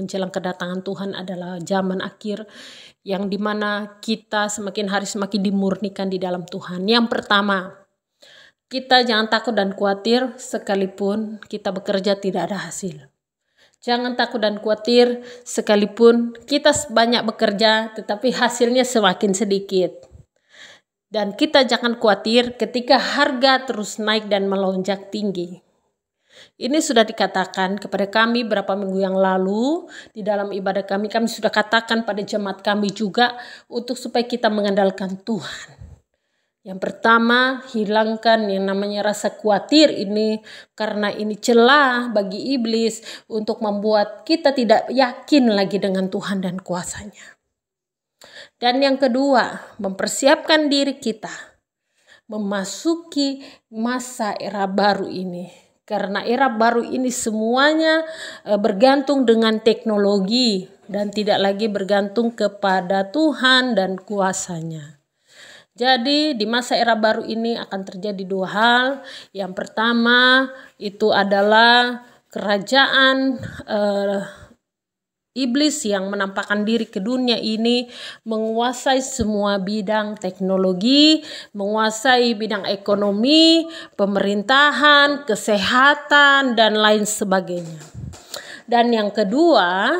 menjelang kedatangan Tuhan adalah zaman akhir yang dimana kita semakin hari semakin dimurnikan di dalam Tuhan. Yang pertama, kita jangan takut dan khawatir sekalipun kita bekerja tidak ada hasil. Jangan takut dan khawatir sekalipun kita banyak bekerja tetapi hasilnya semakin sedikit. Dan kita jangan khawatir ketika harga terus naik dan melonjak tinggi. Ini sudah dikatakan kepada kami beberapa minggu yang lalu di dalam ibadah kami sudah katakan pada jemaat kami juga untuk supaya kita mengandalkan Tuhan. Yang pertama, hilangkan yang namanya rasa khawatir ini karena ini celah bagi iblis untuk membuat kita tidak yakin lagi dengan Tuhan dan kuasanya. Dan yang kedua, mempersiapkan diri kita memasuki masa era baru ini. Karena era baru ini semuanya bergantung dengan teknologi dan tidak lagi bergantung kepada Tuhan dan kuasanya. Jadi di masa era baru ini akan terjadi dua hal. Yang pertama itu adalah kerajaan iblis yang menampakkan diri ke dunia ini menguasai semua bidang teknologi, menguasai bidang ekonomi, pemerintahan, kesehatan, dan lain sebagainya. Dan yang kedua,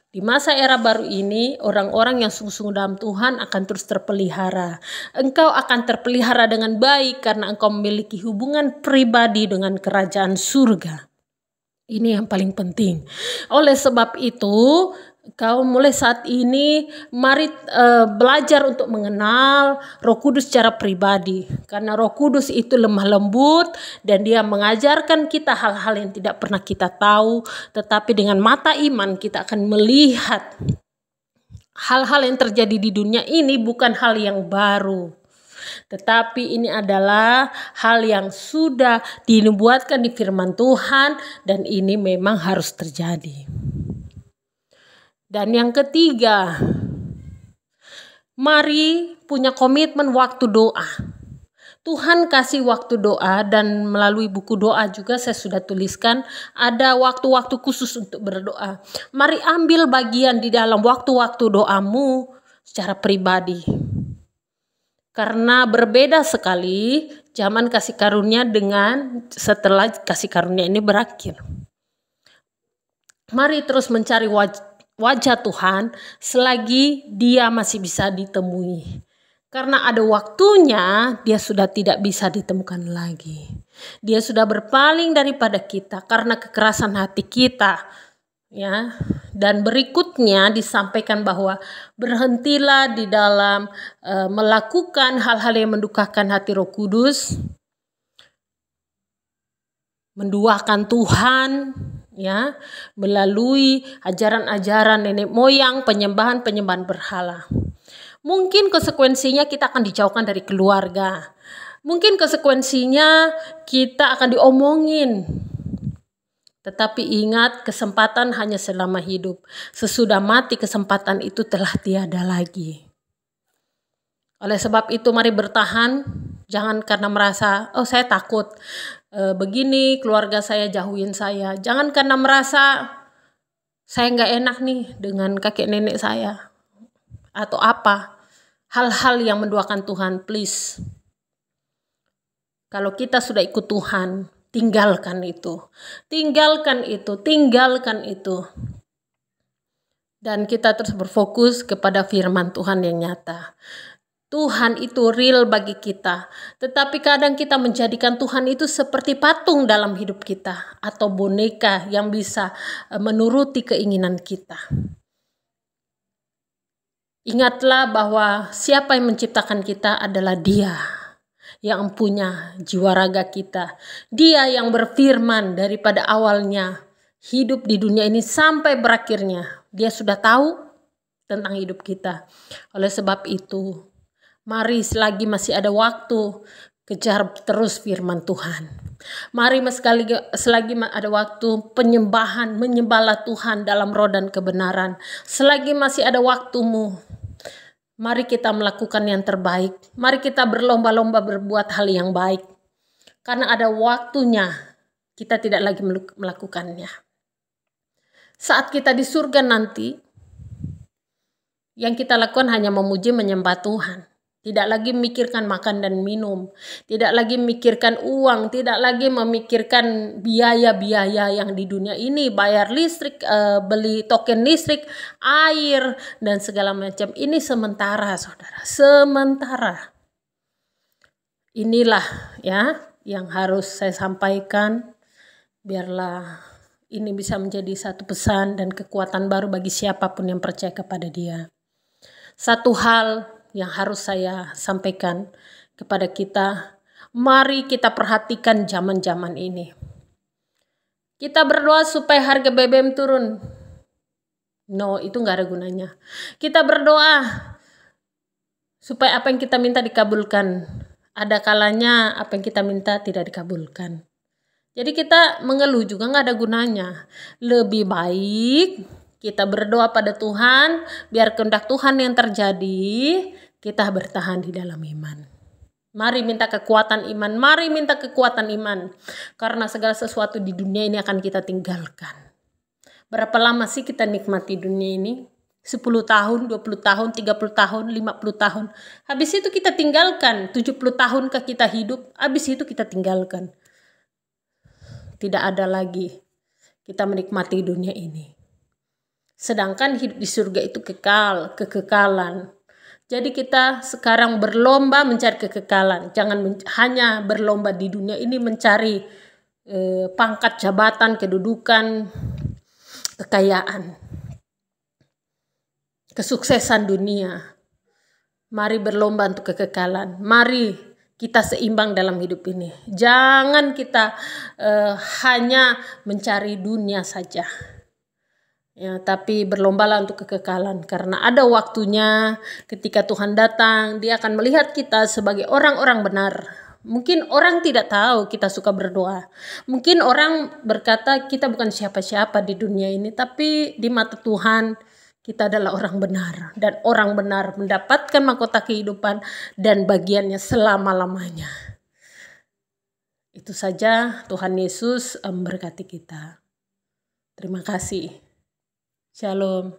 di masa era baru ini, orang-orang yang sungguh-sungguh dalam Tuhan akan terus terpelihara. Engkau akan terpelihara dengan baik karena engkau memiliki hubungan pribadi dengan kerajaan surga. Ini yang paling penting. Oleh sebab itu, kau mulai saat ini mari belajar untuk mengenal Roh Kudus secara pribadi. Karena Roh Kudus itu lemah lembut dan dia mengajarkan kita hal-hal yang tidak pernah kita tahu. Tetapi dengan mata iman kita akan melihat hal-hal yang terjadi di dunia ini bukan hal yang baru. Tetapi ini adalah hal yang sudah dinubuatkan di firman Tuhan dan ini memang harus terjadi. Dan yang ketiga, mari punya komitmen waktu doa. Tuhan kasih waktu doa dan melalui buku doa juga saya sudah tuliskan ada waktu-waktu khusus untuk berdoa. Mari ambil bagian di dalam waktu-waktu doamu secara pribadi. Karena berbeda sekali zaman kasih karunia dengan setelah kasih karunia ini berakhir. Mari terus mencari wajah Tuhan selagi dia masih bisa ditemui. Karena ada waktunya dia sudah tidak bisa ditemukan lagi. Dia sudah berpaling daripada kita karena kekerasan hati kita. Ya, dan berikutnya disampaikan bahwa berhentilah di dalam melakukan hal-hal yang mendukakan hati Roh Kudus, menduakan Tuhan, ya, melalui ajaran-ajaran nenek moyang, penyembahan berhala. Mungkin konsekuensinya kita akan dijauhkan dari keluarga. Mungkin konsekuensinya kita akan diomongin. Tetapi ingat, kesempatan hanya selama hidup. Sesudah mati kesempatan itu telah tiada lagi. Oleh sebab itu mari bertahan. Jangan karena merasa, oh saya takut. Begini keluarga saya jauhin saya. Jangan karena merasa saya nggak enak nih dengan kakek nenek saya. Atau apa. Hal-hal yang menduakan Tuhan, please. Kalau kita sudah ikut Tuhan, tinggalkan itu. Tinggalkan itu. Tinggalkan itu. Dan kita terus berfokus kepada firman Tuhan yang nyata. Tuhan itu real bagi kita. Tetapi kadang kita menjadikan Tuhan itu seperti patung dalam hidup kita. Atau boneka yang bisa menuruti keinginan kita. Ingatlah bahwa siapa yang menciptakan kita adalah Dia yang punya jiwa raga kita. Dia yang berfirman daripada awalnya hidup di dunia ini sampai berakhirnya. Dia sudah tahu tentang hidup kita. Oleh sebab itu, mari selagi masih ada waktu, kejar terus firman Tuhan. Mari selagi ada waktu penyembahan, menyembahlah Tuhan dalam roh dan kebenaran. Selagi masih ada waktumu, mari kita melakukan yang terbaik. Mari kita berlomba-lomba berbuat hal yang baik. Karena ada waktunya kita tidak lagi melakukannya. Saat kita di surga nanti, yang kita lakukan hanya memuji menyembah Tuhan. Tidak lagi memikirkan makan dan minum, tidak lagi memikirkan uang, tidak lagi memikirkan biaya-biaya yang di dunia ini, bayar listrik, beli token listrik, air, dan segala macam. Ini sementara, saudara, sementara. Inilah ya yang harus saya sampaikan, biarlah ini bisa menjadi satu pesan dan kekuatan baru bagi siapapun yang percaya kepada Dia. Satu hal yang harus saya sampaikan kepada kita, mari kita perhatikan zaman-zaman ini. Kita berdoa supaya harga BBM turun. No, itu nggak ada gunanya. Kita berdoa supaya apa yang kita minta dikabulkan. Ada kalanya apa yang kita minta tidak dikabulkan. Jadi kita mengeluh juga nggak ada gunanya. Lebih baik kita berdoa pada Tuhan, biar kehendak Tuhan yang terjadi, kita bertahan di dalam iman. Mari minta kekuatan iman, mari minta kekuatan iman. Karena segala sesuatu di dunia ini akan kita tinggalkan. Berapa lama sih kita nikmati dunia ini? 10 tahun, 20 tahun, 30 tahun, 50 tahun. Habis itu kita tinggalkan. 70 tahun kita hidup, habis itu kita tinggalkan. Tidak ada lagi kita menikmati dunia ini. Sedangkan hidup di surga itu kekal, kekekalan. Jadi kita sekarang berlomba mencari kekekalan. Jangan hanya berlomba di dunia ini mencari pangkat, jabatan, kedudukan, kekayaan, kesuksesan dunia. Mari berlomba untuk kekekalan. Mari kita seimbang dalam hidup ini. Jangan kita hanya mencari dunia saja. Ya, tapi berlombalah untuk kekekalan. Karena ada waktunya ketika Tuhan datang, Dia akan melihat kita sebagai orang-orang benar. Mungkin orang tidak tahu kita suka berdoa. Mungkin orang berkata kita bukan siapa-siapa di dunia ini. Tapi di mata Tuhan kita adalah orang benar. Dan orang benar mendapatkan mahkota kehidupan dan bagiannya selama-lamanya. Itu saja, Tuhan Yesus memberkati kita. Terima kasih. Shalom.